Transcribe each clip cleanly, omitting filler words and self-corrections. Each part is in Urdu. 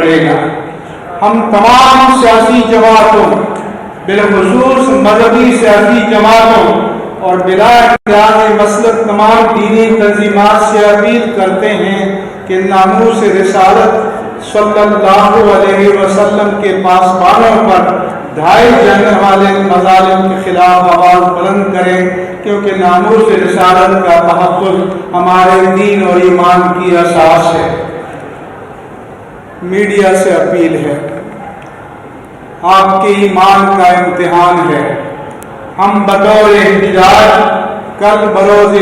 پڑے گا۔ ہم تمام سیاسی جماعتوں، بالخصوص مذہبی سیاسی جماعتوں اور بلا اختیار مسلک تمام دینی تنظیمات سے اپیل کرتے ہیں کہ ناموس رسالت صلی اللہ علیہ وسلم کے پاسبانوں پر ڈھائے جانے والے مظالم کے خلاف آواز بلند کریں، کیونکہ ناموس رسالت کا تحفظ ہمارے دین اور ایمان کی اساس ہے۔ میڈیا سے اپیل ہے، آپ کے ایمان کا امتحان ہے۔ ہم بطور احتجاج کل بروز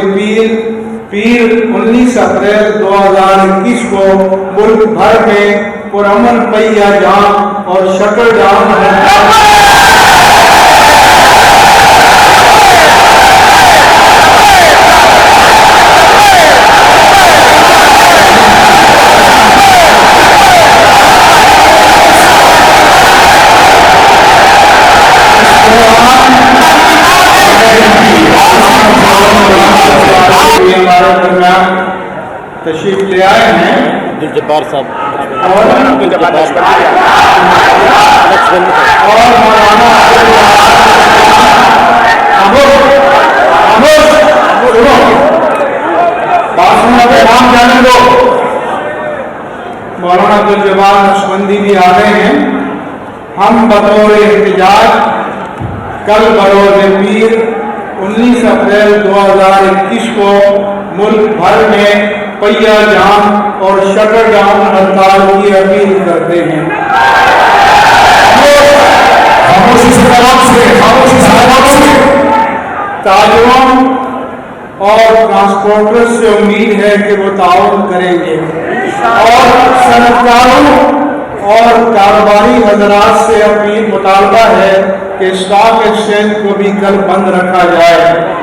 پیر 19 اپریل 2021 کو ملک بھر میں پرامن پہیہ جام اور شٹر ڈاؤن تشریف لے آئے ہیں جبار صاحب اور مولانا عبدالجبار نقشبندی بھی آ رہے ہیں۔ ہم بطور احتجاج کل بروز پیر 19 اپریل 2021 کو ملک بھر میں پہیہ جام اور شٹر ڈاؤن ہڑتال کی اپیل کرتے ہیں۔ تاجروں اور ٹرانسپورٹر سے امید ہے کہ وہ تعاون کریں گے اور صنعتکاروں اور کاروباری حضرات سے اپیل مطالبہ ہے کہ اسٹاک ایکسچینج کو بھی کل بند رکھا جائے۔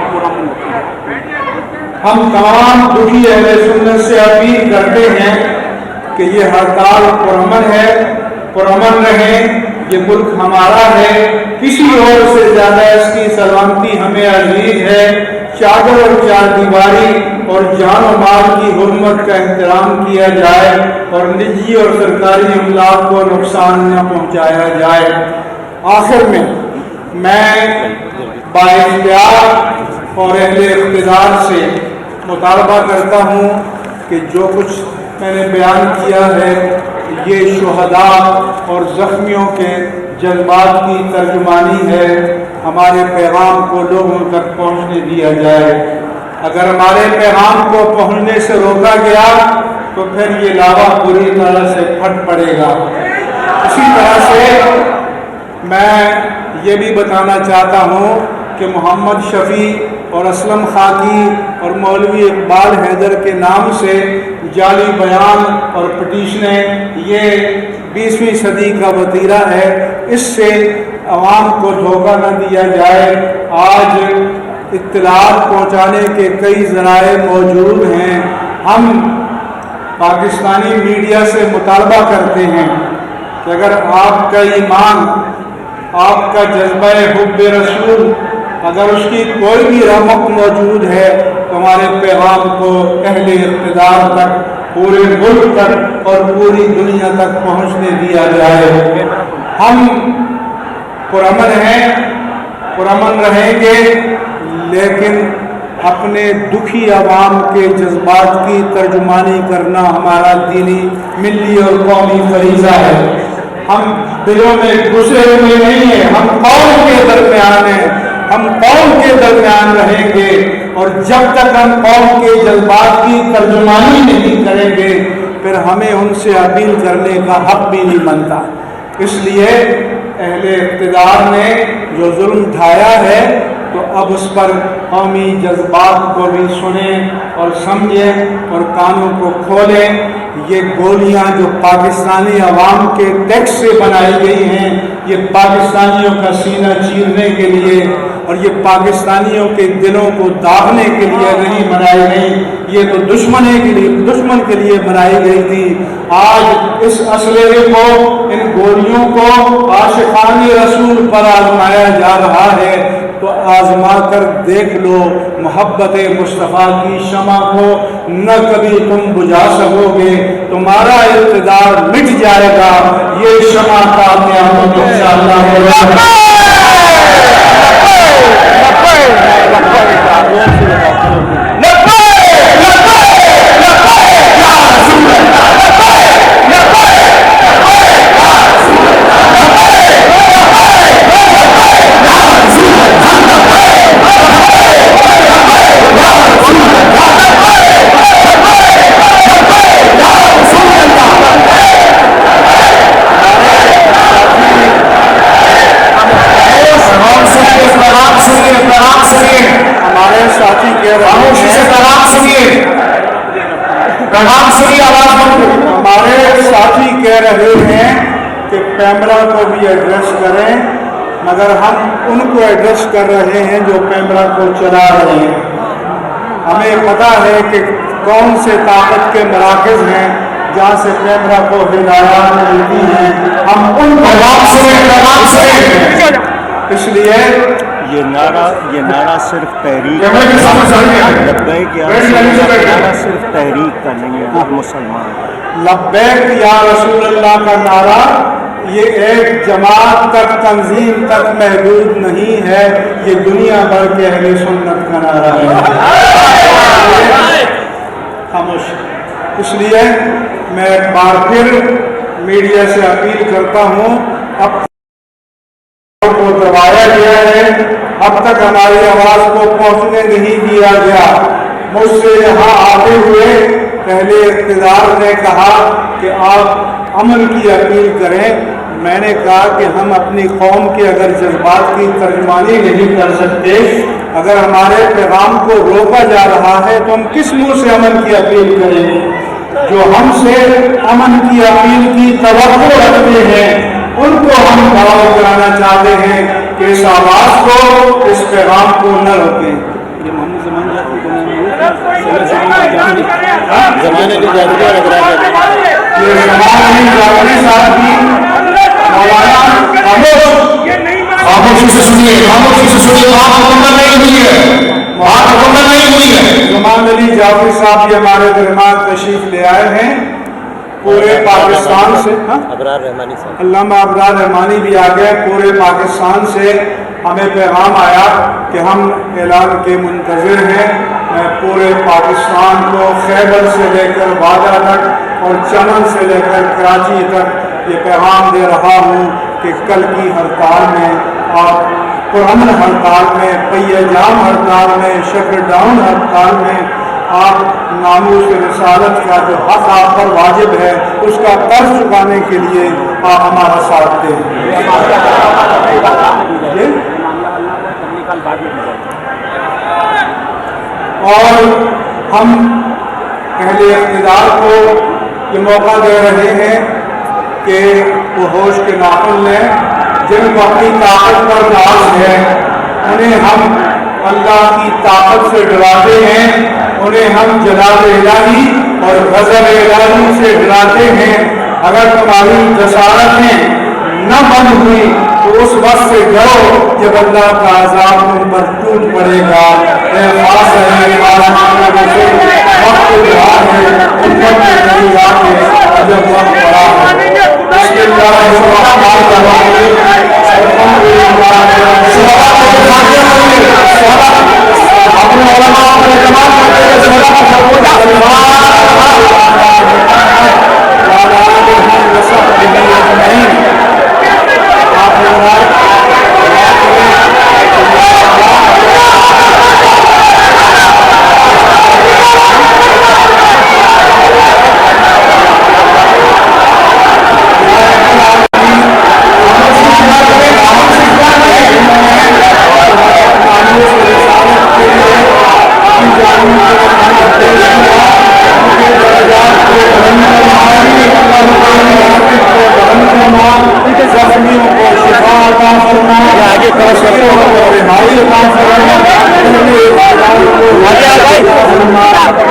ہم تمام دکھی اہل سنت سے اپیل کرتے ہیں کہ یہ ہڑتال پرامن ہے، پرامن رہیں، یہ ملک ہمارا ہے، کسی اور سے زیادہ اس کی سلامتی ہمیں عزیز ہے۔ چادر اور چار دیواری اور جان و مال کی حرمت کا احترام کیا جائے اور نجی اور سرکاری املاک کو نقصان نہ پہنچایا جائے۔ آخر میں بااختیار اور اہل اقتدار سے مطالبہ کرتا ہوں کہ جو کچھ میں نے بیان کیا ہے یہ شہداء اور زخمیوں کے جذبات کی ترجمانی ہے۔ ہمارے پیغام کو لوگوں تک پہنچنے دیا جائے۔ اگر ہمارے پیغام کو پہنچنے سے روکا گیا تو پھر یہ لاوا پوری طرح سے پھٹ پڑے گا۔ اسی طرح سے میں یہ بھی بتانا چاہتا ہوں کہ محمد شفیع اور اسلم خاکی اور مولوی اقبال حیدر کے نام سے جعلی بیان اور پٹیشنیں یہ 20ویں صدی کا وتیرہ ہے، اس سے عوام کو دھوکہ نہ دیا جائے۔ آج اطلاعات پہنچانے کے کئی ذرائع موجود ہیں۔ ہم پاکستانی میڈیا سے مطالبہ کرتے ہیں کہ اگر آپ کا ایمان، آپ کا جذبہ حب رسول، اگر اس کی کوئی بھی رمق موجود ہے تو ہمارے پیغام کو اہل اقتدار تک، پورے ملک تک اور پوری دنیا تک پہنچنے دیا جائے۔ ہم پرامن ہیں، پرامن رہیں گے، لیکن اپنے دکھی عوام کے جذبات کی ترجمانی کرنا ہمارا دینی، ملی اور قومی فریضہ ہے۔ ہم دلوں میں گھسے ہوئے نہیں ہیں، ہم قوم کے درمیان ہیں، ہم قوم کے درمیان رہیں گے، اور جب تک ہم قوم کے جذبات کی ترجمانی نہیں کریں گے پھر ہمیں ان سے اپیل کرنے کا حق بھی نہیں بنتا۔ اس لیے اہل اقتدار نے جو ظلم ڈھایا ہے تو اب اس پر قومی جذبات کو بھی سنیں اور سمجھیں اور کانوں کو کھولیں۔ یہ گولیاں جو پاکستانی عوام کے ٹیکس سے بنائی گئی ہیں یہ پاکستانیوں کا سینہ چیرنے کے لیے اور یہ پاکستانیوں کے دلوں کو داغنے کے لیے نہیں بنائی گئی، یہ تو دشمن کے لیے بنائی گئی تھی۔ آج اس اسلحے کو، ان گولیوں کو عاشقان رسول پر آزمایا جا رہا ہے، تو تو آزما کر دیکھ لو محبت مصطفیٰ کی شمع کو، نہ کبھی تم بجھا سکو گے، تمہارا اقتدار مٹ جائے گا، یہ شمع کا قیامت انشاءاللہ ہوگا۔ ہمارے ساتھی کہہ رہے ہیں کہ پیمرا کو بھی ایڈریس کریں، مگر ہم ان کو ایڈریس کر رہے ہیں جو پیمرا کو چلا رہے ہیں۔ ہمیں پتہ ہے کہ کون سے طاقت کے مراکز ہیں جہاں سے پیمرا کو ہدایات ملتی ہیں، ہم ان کو اس لیے یہ نعرہ صرف تحریک لبیک یا نعرہ صرف تحریک کا نہیں ہے، ہر مسلمان لبیک یا رسول اللہ کا نعرہ یہ ایک جماعت تک، تنظیم تک محدود نہیں ہے، یہ دنیا بھر کے اہل سنت کا نعرہ ہے۔ خاموش۔ اس لیے میں ایک بار پھر میڈیا سے اپیل کرتا ہوں، اب کو دبایا گیا ہے، اب تک ہماری آواز کو پہنچنے نہیں دیا گیا۔ مجھ سے یہاں آتے ہوئے پہلے اقتدار نے کہا کہ آپ امن کی اپیل کریں، میں نے کہا کہ ہم اپنی قوم کے اگر جذبات کی ترجمانی نہیں کر سکتے، اگر ہمارے پیغام کو روکا جا رہا ہے تو ہم کس منہ سے امن کی اپیل کریں گے؟ جو ہم سے امن کی اپیل کی توقع رکھتے ہیں ان کو ہم دعوت کرانا چاہتے ہیں کہ اس آواز کو، اس پیغام کو نہ روکیں۔ یہ محمد زمان جعفری کا نام ہے، زمانے کے جعفری لگ رہا ہے، یہ زمان جعفری صاحب کی مولانا خاموشی سے سنیے، خاموشی سے سنیے، بات مکمل نہیں ہوئی ہے، بات مکمل نہیں ہوئی ہے۔ زمان علی جعفری صاحب یہ ہمارے درمیان تشریف لے آئے ہیں پورے پاکستان سے، ابرار رحمانی صاحب، علامہ ابرار رحمانی بھی آ گئے، پورے پاکستان سے ہمیں پیغام آیا کہ ہم اعلان کے منتظر ہیں۔ میں پورے پاکستان کو خیبر سے لے کر باغا تک اور چمن سے لے کر کراچی تک یہ پیغام دے رہا ہوں کہ کل کی ہڑتال میں آپ پرامن ہڑتال میں، پہیہ جام ہڑتال میں، شٹر ڈاؤن ہڑتال میں آپ ناموس رسالت کا جو حق آپ پر واجب ہے اس کا قرض چکانے کے لیے آپ ہمارا ساتھ دیں۔ اور ہم اہل اقتدار کو یہ موقع دے رہے ہیں کہ وہ ہوش کے ناخن لیں، جن کو اپنی طاقت پر ناز ہے انہیں ہم اللہ کی طاقت سے ڈراتے ہیں، انہیں ہم جلال الہی اور غضب الہی سے ڈراتے ہیں۔ اگر تمہاری جسارتیں نہ بند ہوئی تو اس وقت سے ڈرو جب اللہ کا عذاب تم پر ٹوٹ پڑے گا۔ اے خاص ہے وقت رہا ہے، امت میں نہیں آتے جب وقت پڑا ہے۔ بسم اللہ الرحمن الرحیم، اپنے علماء اپنے جماعت